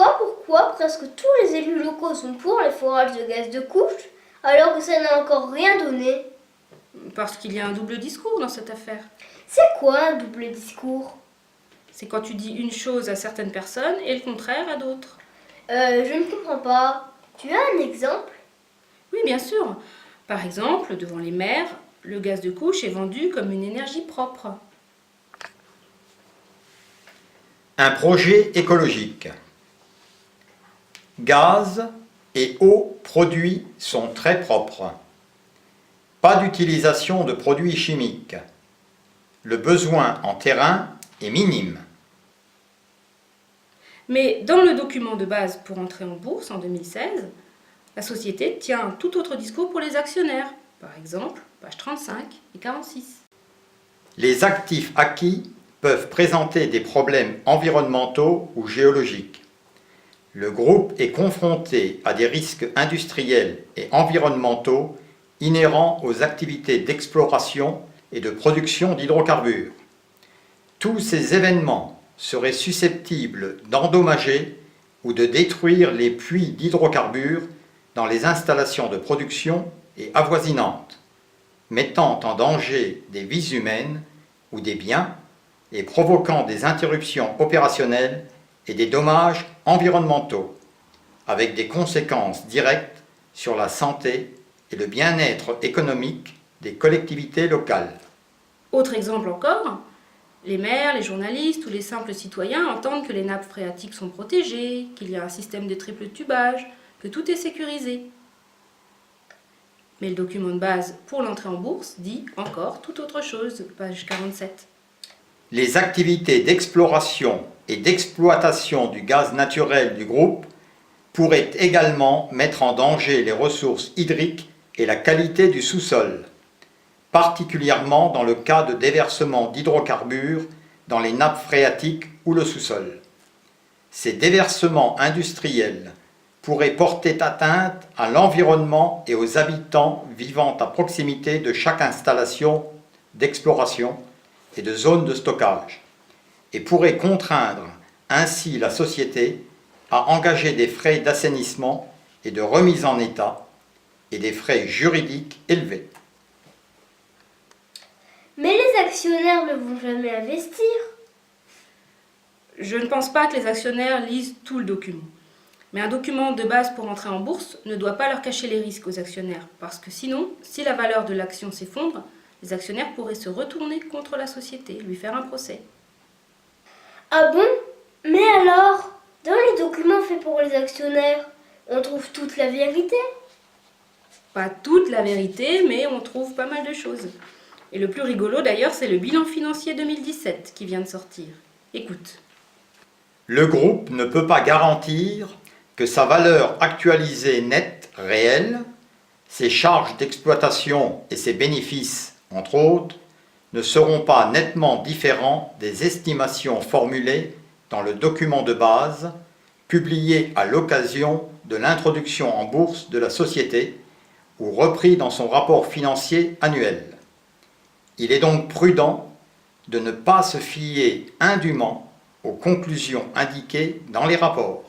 pas pourquoi presque tous les élus locaux sont pour les forages de gaz de couche, alors que ça n'a encore rien donné. Parce qu'il y a un double discours dans cette affaire. C'est quoi un double discours? C'est quand tu dis une chose à certaines personnes et le contraire à d'autres. Je ne comprends pas. Tu as un exemple? Oui, bien sûr. Par exemple, devant les maires, le gaz de couche est vendu comme une énergie propre. Un projet écologique. Gaz et eau produits sont très propres. Pas d'utilisation de produits chimiques. Le besoin en terrain est minime. Mais dans le document de base pour entrer en bourse en 2016, la société tient un tout autre discours pour les actionnaires. Par exemple, pages 35 et 46. Les actifs acquis peuvent présenter des problèmes environnementaux ou géologiques. Le groupe est confronté à des risques industriels et environnementaux inhérents aux activités d'exploration et de production d'hydrocarbures. Tous ces événements seraient susceptibles d'endommager ou de détruire les puits d'hydrocarbures dans les installations de production et avoisinantes, mettant en danger des vies humaines ou des biens et provoquant des interruptions opérationnelles et des dommages environnementaux, avec des conséquences directes sur la santé et le bien-être économique des collectivités locales. Autre exemple encore, les maires, les journalistes ou les simples citoyens entendent que les nappes phréatiques sont protégées, qu'il y a un système de triple tubage, que tout est sécurisé. Mais le document de base pour l'entrée en bourse dit encore tout autre chose, page 47. Les activités d'exploration et d'exploitation du gaz naturel du groupe pourraient également mettre en danger les ressources hydriques et la qualité du sous-sol, particulièrement dans le cas de déversement d'hydrocarbures dans les nappes phréatiques ou le sous-sol. Ces déversements industriels pourraient porter atteinte à l'environnement et aux habitants vivant à proximité de chaque installation d'exploration et de zone de stockage, et pourraient contraindre ainsi la société à engager des frais d'assainissement et de remise en état et des frais juridiques élevés. Mais les actionnaires ne vont jamais investir. Je ne pense pas que les actionnaires lisent tout le document. Mais un document de base pour entrer en bourse ne doit pas leur cacher les risques aux actionnaires, parce que sinon, si la valeur de l'action s'effondre, les actionnaires pourraient se retourner contre la société, lui faire un procès. Ah bon? Mais alors, dans les documents faits pour les actionnaires, on trouve toute la vérité? Pas toute la vérité, mais on trouve pas mal de choses. Et le plus rigolo d'ailleurs, c'est le bilan financier 2017 qui vient de sortir. Écoute. Le groupe ne peut pas garantir que sa valeur actualisée nette réelle, ses charges d'exploitation et ses bénéfices, entre autres, ne seront pas nettement différents des estimations formulées dans le document de base publié à l'occasion de l'introduction en bourse de la société ou repris dans son rapport financier annuel. Il est donc prudent de ne pas se fier indûment aux conclusions indiquées dans les rapports.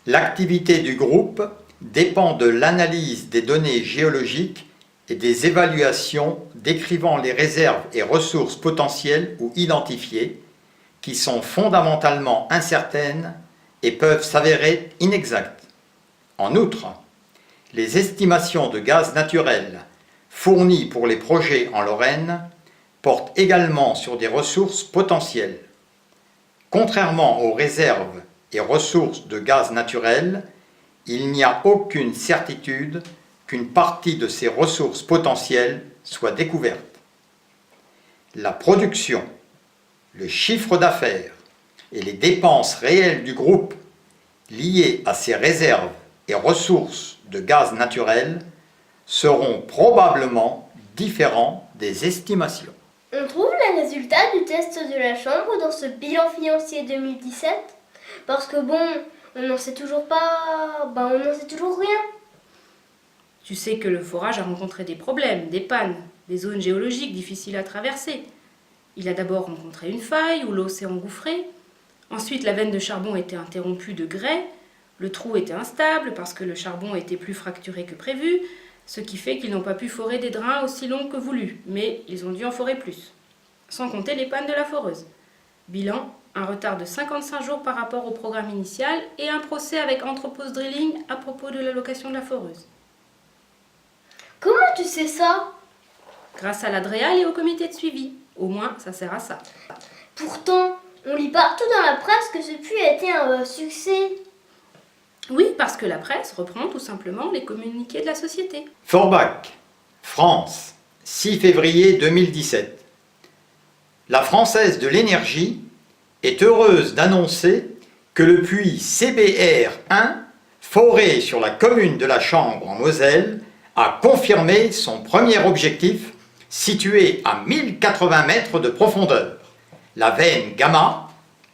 L'activité du groupe dépend de l'analyse des données géologiques et des évaluations décrivant les réserves et ressources potentielles ou identifiées qui sont fondamentalement incertaines et peuvent s'avérer inexactes. En outre, les estimations de gaz naturel fournies pour les projets en Lorraine portent également sur des ressources potentielles. Contrairement aux réserves et ressources de gaz naturel, il n'y a aucune certitude qu'une partie de ces ressources potentielles soit découverte. La production, le chiffre d'affaires et les dépenses réelles du groupe liées à ces réserves et ressources de gaz naturel seront probablement différents des estimations. On trouve les résultats du test de la Chambre dans ce bilan financier 2017? Parce que bon, on n'en sait toujours pas... on n'en sait toujours rien. Tu sais que le forage a rencontré des problèmes, des pannes, des zones géologiques difficiles à traverser. Il a d'abord rencontré une faille où l'eau s'est engouffrée. Ensuite, la veine de charbon était interrompue de grès. Le trou était instable parce que le charbon était plus fracturé que prévu, ce qui fait qu'ils n'ont pas pu forer des drains aussi longs que voulu, mais ils ont dû en forer plus. Sans compter les pannes de la foreuse. Bilan, un retard de 55 jours par rapport au programme initial et un procès avec Anthropos Drilling à propos de l'allocation de la foreuse. Comment tu sais ça? Grâce à l'Adréal et au comité de suivi. Au moins, ça sert à ça. Pourtant, on lit partout dans la presse que ce puits a été un succès. Oui, parce que la presse reprend tout simplement les communiqués de la société. Forbach, France, 6 février 2017. La Française de l'énergie est heureuse d'annoncer que le puits CBR1, foré sur la commune de la Chambre en Moselle, a confirmé son premier objectif, situé à 1080 mètres de profondeur. La veine gamma,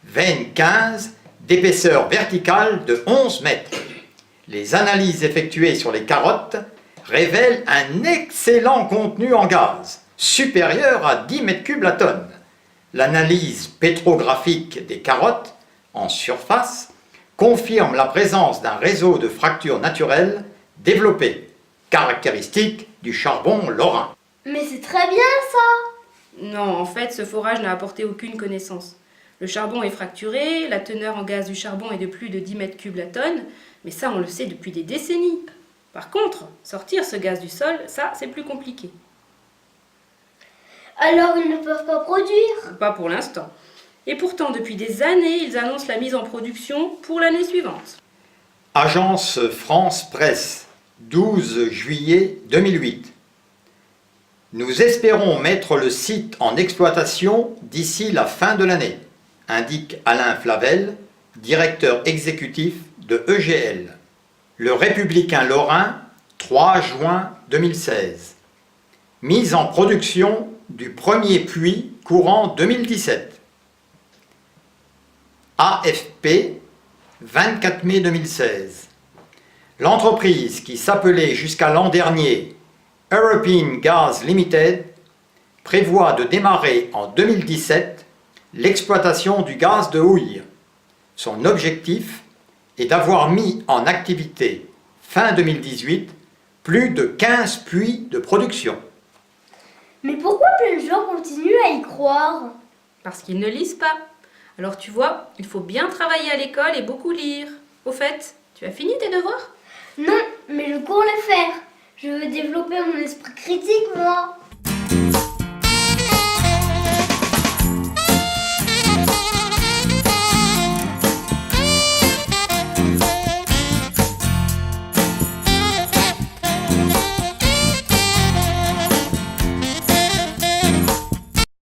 veine 15, d'épaisseur verticale de 11 mètres. Les analyses effectuées sur les carottes révèlent un excellent contenu en gaz, supérieur à 10 mètres cubes la tonne. L'analyse pétrographique des carottes, en surface, confirme la présence d'un réseau de fractures naturelles développé, caractéristique du charbon lorrain. Mais c'est très bien ça! Non, en fait, ce forage n'a apporté aucune connaissance. Le charbon est fracturé, la teneur en gaz du charbon est de plus de 10 mètres cubes la tonne, mais ça on le sait depuis des décennies. Par contre, sortir ce gaz du sol, ça c'est plus compliqué. Alors ils ne peuvent pas produire? Pas pour l'instant. Et pourtant, depuis des années, ils annoncent la mise en production pour l'année suivante. Agence France Presse, 12 juillet 2008. Nous espérons mettre le site en exploitation d'ici la fin de l'année, indique Alain Flavel, directeur exécutif de EGL. Le Républicain Lorrain, 3 juin 2016. Mise en production du premier puits courant 2017. AFP, 24 mai 2016. L'entreprise qui s'appelait jusqu'à l'an dernier European Gas Limited prévoit de démarrer en 2017 l'exploitation du gaz de houille. Son objectif est d'avoir mis en activité fin 2018 plus de 15 puits de production. Mais pourquoi plein de gens continuent à y croire? Parce qu'ils ne lisent pas. Alors tu vois, il faut bien travailler à l'école et beaucoup lire. Au fait, tu as fini tes devoirs? Non, mais je cours les faire. Je veux développer mon esprit critique, moi.